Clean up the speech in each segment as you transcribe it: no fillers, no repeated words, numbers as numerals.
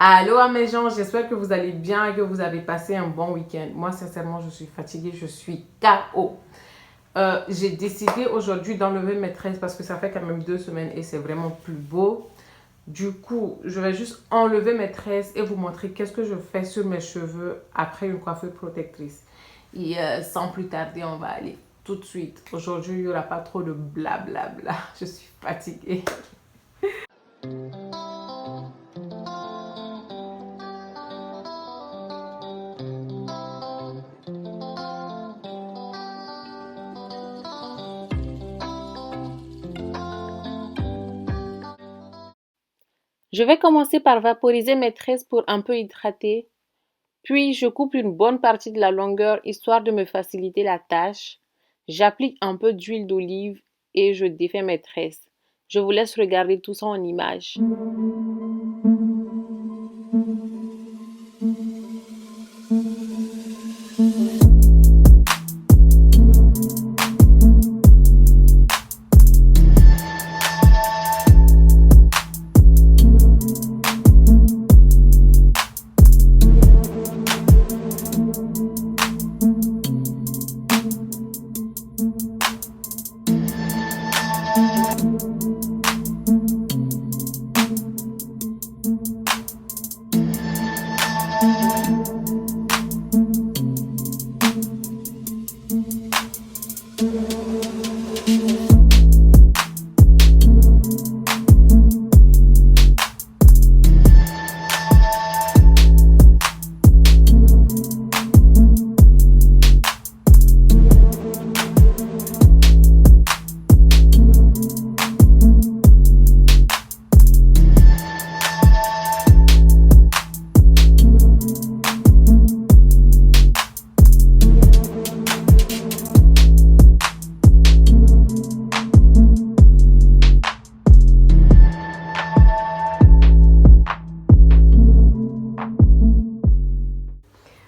Allô à mes gens, j'espère que vous allez bien et que vous avez passé un bon week-end. Moi, sincèrement, je suis fatiguée, je suis KO. J'ai décidé aujourd'hui d'enlever mes tresses parce que ça fait quand même 2 semaines et c'est vraiment plus beau. Du coup, je vais juste enlever mes tresses et vous montrer qu'est-ce que je fais sur mes cheveux après une coiffure protectrice. Et sans plus tarder, on va aller tout de suite. Aujourd'hui, il n'y aura pas trop de blablabla. Je suis fatiguée. Je vais commencer par vaporiser mes tresses pour un peu hydrater, puis je coupe une bonne partie de la longueur histoire de me faciliter la tâche. J'applique un peu d'huile d'olive et je défais mes tresses. Je vous laisse regarder tout ça en images.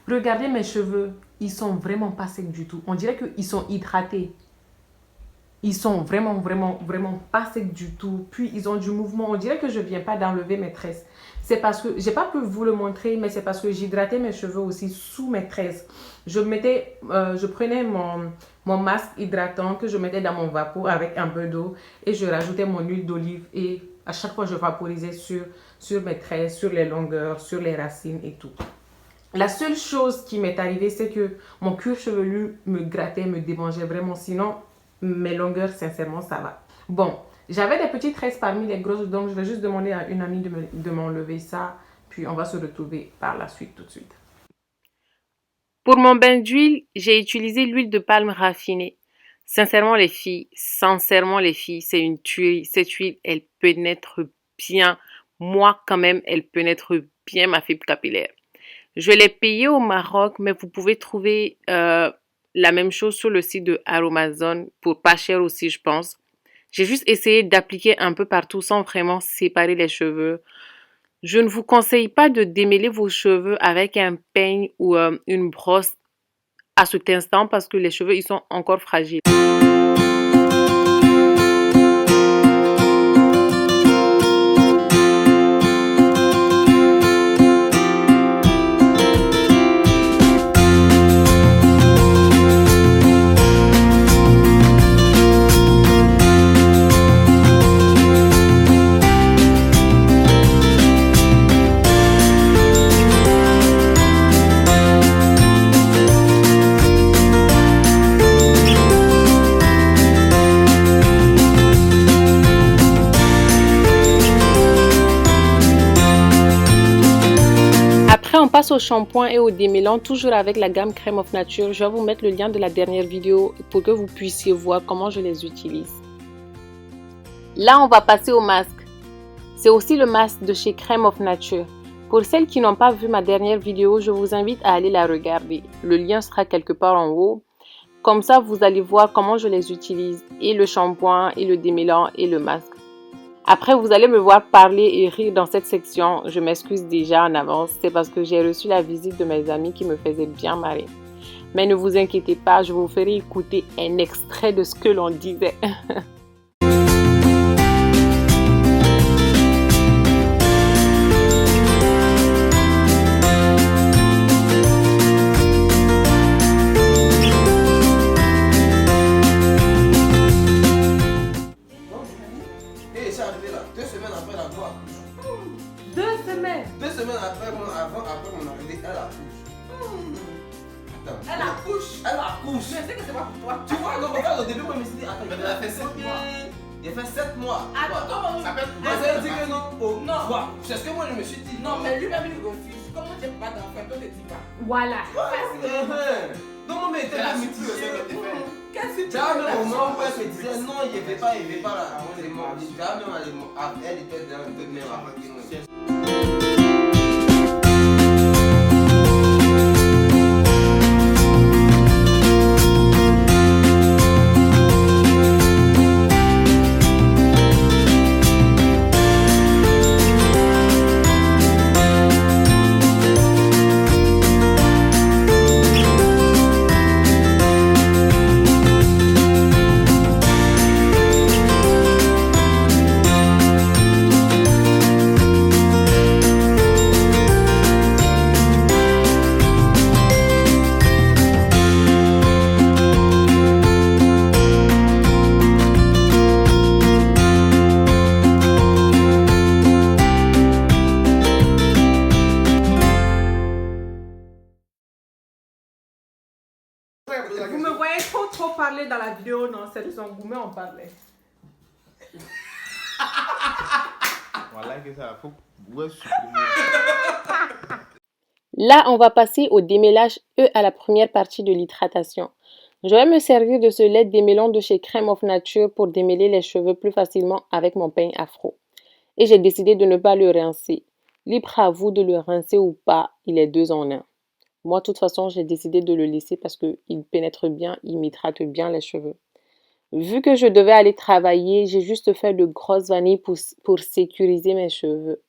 Regardez mes cheveux, ils sont vraiment pas secs du tout. On dirait qu'ils sont hydratés. Ils sont vraiment pas secs du tout. Puis ils ont du mouvement. On dirait que je viens pas d'enlever mes tresses. C'est parce que, j'ai pas pu vous le montrer, mais c'est parce que j'hydratais mes cheveux aussi sous mes tresses. Je prenais mon masque hydratant que je mettais dans mon vapeau avec un peu d'eau et je rajoutais mon huile d'olive et à chaque fois je vaporisais sur mes tresses, sur les longueurs, sur les racines et tout. La seule chose qui m'est arrivée, c'est que mon cuir chevelu me grattait, me démangeait vraiment. Sinon, mes longueurs, sincèrement, ça va. Bon, j'avais des petites tresses parmi les grosses, donc je vais juste demander à une amie de m'enlever ça. Puis on va se retrouver par la suite tout de suite. Pour mon bain d'huile, j'ai utilisé l'huile de palme raffinée. Sincèrement les filles, c'est une tuerie. Cette huile, elle pénètre bien. Moi, quand même, elle pénètre bien ma fibre capillaire. Je l'ai payé au Maroc, mais vous pouvez trouver la même chose sur le site de Aromazone pour pas cher aussi, je pense. J'ai juste essayé d'appliquer un peu partout sans vraiment séparer les cheveux. Je ne vous conseille pas de démêler vos cheveux avec un peigne ou une brosse à cet instant parce que les cheveux ils sont encore fragiles. Après, on passe au shampoing et au démêlant, toujours avec la gamme Crème of Nature. Je vais vous mettre le lien de la dernière vidéo pour que vous puissiez voir comment je les utilise. Là, on va passer au masque. C'est aussi le masque de chez Crème of Nature. Pour celles qui n'ont pas vu ma dernière vidéo, je vous invite à aller la regarder. Le lien sera quelque part en haut. Comme ça, vous allez voir comment je les utilise, et le shampoing, et le démêlant, et le masque. Après, vous allez me voir parler et rire dans cette section. Je m'excuse déjà en avance. C'est parce que j'ai reçu la visite de mes amis qui me faisaient bien marrer. Mais ne vous inquiétez pas, je vous ferai écouter un extrait de ce que l'on disait. semaines. 2 semaines après mon arrivée, elle accouche. Attends. Elle accouche. Elle accouche. Je sais que c'est pas pour toi. Tu vois, donc regarde, au début, moi, je me suis dit, attends, elle a fait 7 mois. Il a fait 7 mois. Attends, comment Ça veut dire que non. Oh, non. Vois, c'est ce que moi je me suis dit. Non, mais lui-même il refuse. Comment tu n'as pas d'enfant, toi tu dis pas. Voilà. Non, moi, mais t'es là, mais tu Qu'est-ce que tu as même au moment où elle me disait non, il ne veut pas là. Elle était dans un peu même avant que nous. Vous me voyez trop parler dans la vidéo, non, c'est son gourmet, on parlait. Voilà que ça, faut supprimer. Là, on va passer au démêlage et à la première partie de l'hydratation. Je vais me servir de ce lait démêlant de chez Crème of Nature pour démêler les cheveux plus facilement avec mon peigne afro. Et j'ai décidé de ne pas le rincer. Libre à vous de le rincer ou pas, il est 2 en 1. Moi, de toute façon, j'ai décidé de le laisser parce qu'il pénètre bien, il m'hydrate bien les cheveux. Vu que je devais aller travailler, j'ai juste fait de grosses vanilles pour sécuriser mes cheveux.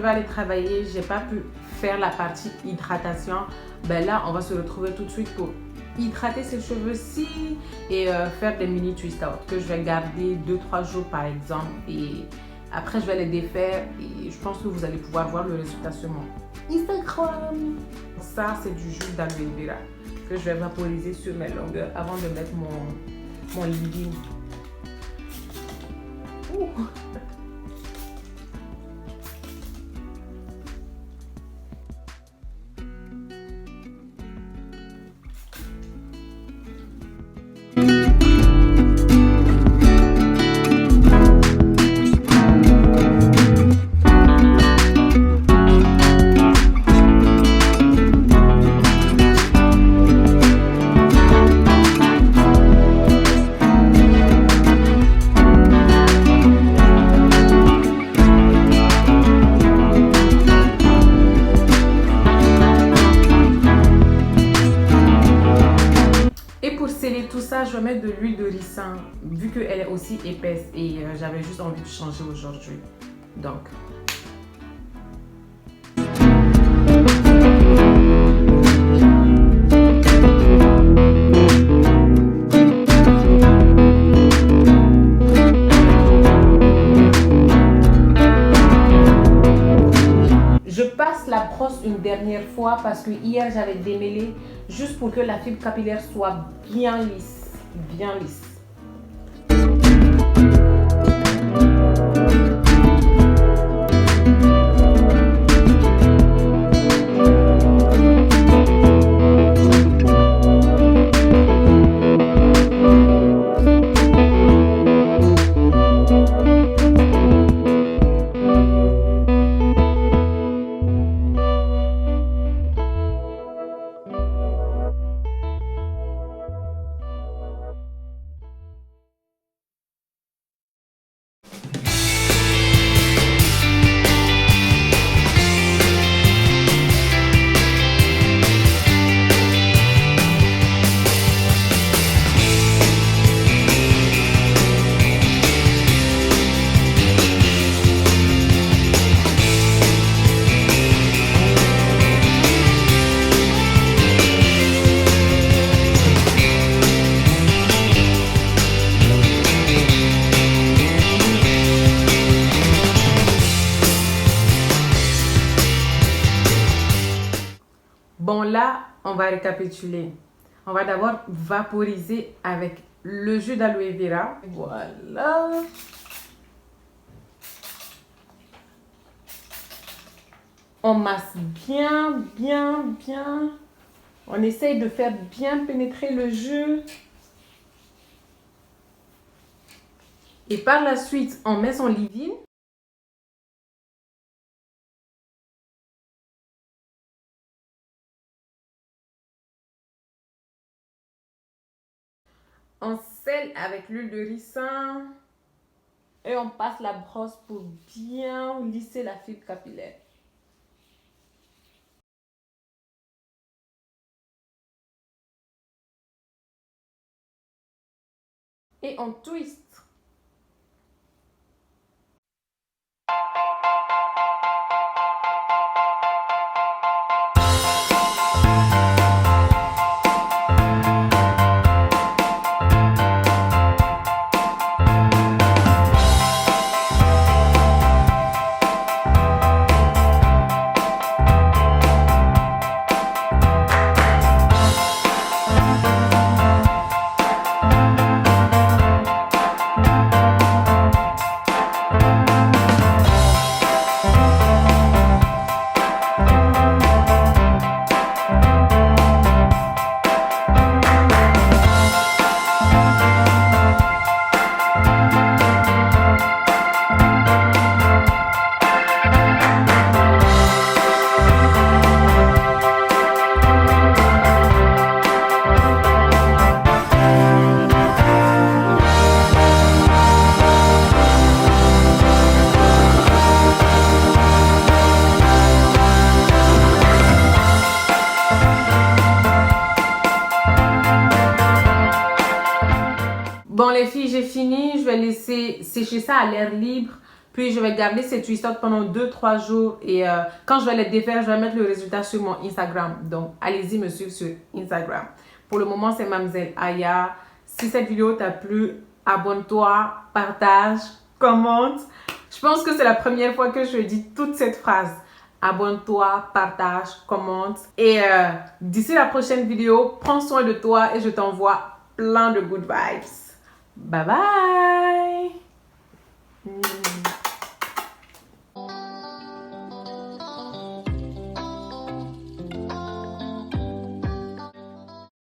Aller travailler, j'ai pas pu faire la partie hydratation. Ben là, on va se retrouver tout de suite pour hydrater ses cheveux-ci et faire des mini twist out que je vais garder 2-3 jours par exemple, et après je vais les défaire et je pense que vous allez pouvoir voir le résultat sur mon Instagram. Ça, c'est du jus d'aloe vera que je vais vaporiser sur mes longueurs avant de mettre mon leave-in. je vais mettre de l'huile de ricin, vu qu'elle est aussi épaisse et j'avais juste envie de changer aujourd'hui. Donc. Je passe la brosse une dernière fois parce que hier j'avais démêlé juste pour que la fibre capillaire soit bien lisse, bien lisse. Bon, là, on va récapituler. On va d'abord vaporiser avec le jus d'aloe vera. Voilà. On masse bien, bien, bien. On essaye de faire bien pénétrer le jus. Et par la suite, on met son leave-in. On scelle avec l'huile de ricin et on passe la brosse pour bien lisser la fibre capillaire. Et on twist. Bon les filles, j'ai fini. Je vais laisser sécher ça à l'air libre. Puis je vais garder ces twisters pendant 2-3 jours. Et quand je vais les défaire, je vais mettre le résultat sur mon Instagram. Donc allez-y me suivre sur Instagram. Pour le moment, c'est Mademoiselle Aya. Si cette vidéo t'a plu, abonne-toi, partage, commente. Je pense que c'est la première fois que je dis toute cette phrase. Abonne-toi, partage, commente. Et d'ici la prochaine vidéo, prends soin de toi et je t'envoie plein de good vibes. Bye bye!